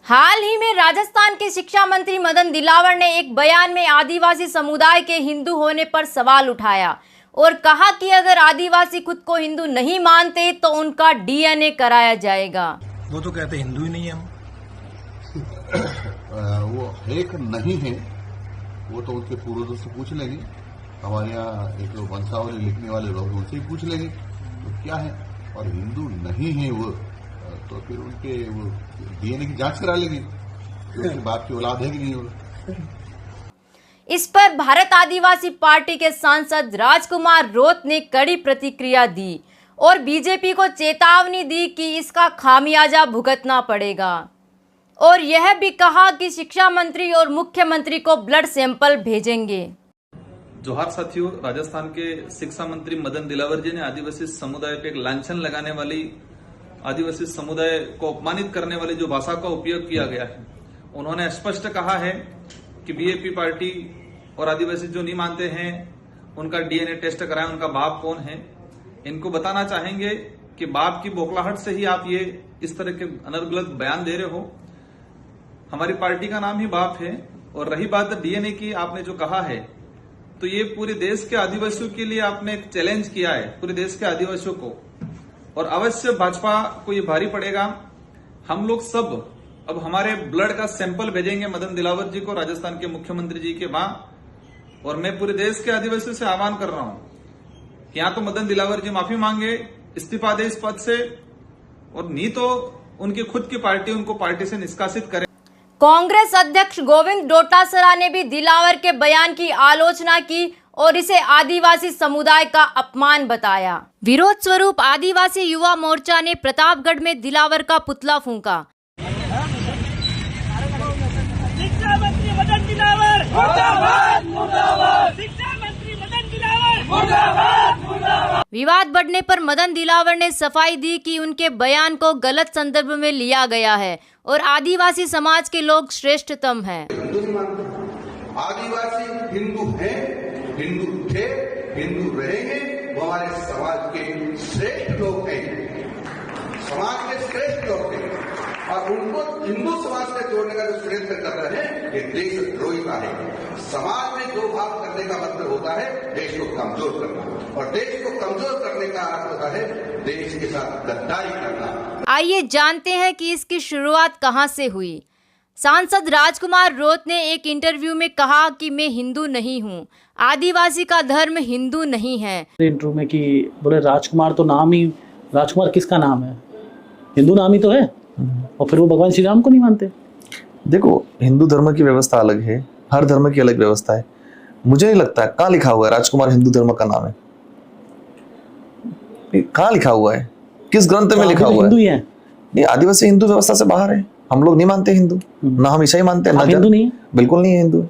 हाल ही में राजस्थान के शिक्षा मंत्री मदन दिलावर ने एक बयान में आदिवासी समुदाय के हिंदू होने पर सवाल उठाया और कहा कि अगर आदिवासी खुद को हिंदू नहीं मानते तो उनका डीएनए कराया जाएगा। वो तो कहते हिंदू ही नहीं है हम। वो एक नहीं है, वो तो उनके पूर्वजों से पूछ लेंगे। हमारे यहाँ एक वंशावली लिखने वाले लोग उनसे ही पूछ लेंगे तो क्या है, और हिंदू नहीं है वो तो फिर उनके वो डीएनए की जांच करा लेंगे, उनके बाप की औलाद है कि नहीं होगा। इस पर भारत आदिवासी पार्टी के सांसद राजकुमार रोत ने कड़ी प्रतिक्रिया दी और बीजेपी को चेतावनी दी कि इसका खामियाजा भुगतना पड़ेगा और यह भी कहा कि शिक्षा मंत्री और मुख्यमंत्री को ब्लड सैंपल भेजेंगे। जोहार साथियों, राजस्थान के शिक्षा मंत्री मदन दिलावर जी ने आदिवासी समुदाय पे एक लांछन लगाने वाली, आदिवासी समुदाय को अपमानित करने वाली जो भाषा का उपयोग किया गया है, उन्होंने स्पष्ट कहा है कि बीजेपी पार्टी और आदिवासी जो नहीं मानते हैं उनका डीएनए टेस्ट कराएं, उनका बाप कौन है। इनको बताना चाहेंगे कि बाप की बौखलाहट से ही आप ये इस तरह के अनर्गलत बयान दे रहे हो। हमारी पार्टी का नाम ही बाप है। और रही बात डीएनए की, आपने जो कहा है तो ये पूरे देश के आदिवासियों के लिए आपने एक चैलेंज किया है, पूरे देश के आदिवासियों को, और अवश्य भाजपा को ये भारी पड़ेगा। हम लोग सब अब हमारे ब्लड का सैंपल भेजेंगे मदन दिलावर जी को, राजस्थान के मुख्यमंत्री जी के वहां। और मैं पूरे देश के आदिवासियों से आह्वान कर रहा हूं कि या तो मदन दिलावर जी माफी मांगे, इस्तीफा दे इस पद से, और नहीं तो उनकी खुद की पार्टी उनको पार्टी से निष्कासित करे। कांग्रेस अध्यक्ष गोविंद डोटासरा ने भी दिलावर के बयान की आलोचना की और इसे आदिवासी समुदाय का अपमान बताया। विरोध स्वरूप आदिवासी युवा मोर्चा ने प्रतापगढ़ में दिलावर का पुतला फूंका। शिक्षा मंत्री मदन दिलावर मुर्दाबाद, मुर्दाबाद। शिक्षा मंत्री मदन दिलावर मुर्दाबाद, मुर्दाबाद। विवाद बढ़ने पर मदन दिलावर ने सफाई दी कि उनके बयान को गलत संदर्भ में लिया गया है और आदिवासी समाज के लोग श्रेष्ठतम हैं। आदिवासी हिंदू हैं, हिंदू थे, हिंदू रहेंगे, वो हमारे समाज के श्रेष्ठ लोग हैं, समाज के श्रेष्ठ लोग हैं, और उनको हिंदू समाज से जोड़ने का जो षड्यंत्र कर रहे हैं ये देशद्रोहिता है। समाज में जो भाव करने का मतलब होता है देश को कमजोर करना, और देश को कमजोर करने का अर्थ होता है देश के साथ गद्दारी करना। आइए जानते हैं कि इसकी शुरुआत कहां से हुई। सांसद राजकुमार रोत ने एक इंटरव्यू में कहा कि मैं हिंदू नहीं हूं, आदिवासी का धर्म हिंदू नहीं है। इंटरव्यू में कि बोले राजकुमार तो नाम ही, राजकुमार किसका नाम है, हिंदू नाम ही तो है, और फिर वो भगवान श्री राम को नहीं मानते। देखो, हिंदू धर्म की व्यवस्था अलग है, हर धर्म की अलग व्यवस्था है। मुझे नहीं लगता है कहाँ लिखा हुआ है राजकुमार हिंदू धर्म का नाम है, कहाँ लिखा हुआ है, किस ग्रंथ में लिखा हुआ है? नहीं, आदिवासी हिंदू व्यवस्था से बाहर है, हम लोग नहीं मानते हिंदू, ना हम ईसाई मानते हैं, ना हिंदू नहीं, बिल्कुल नहीं है हिंदू।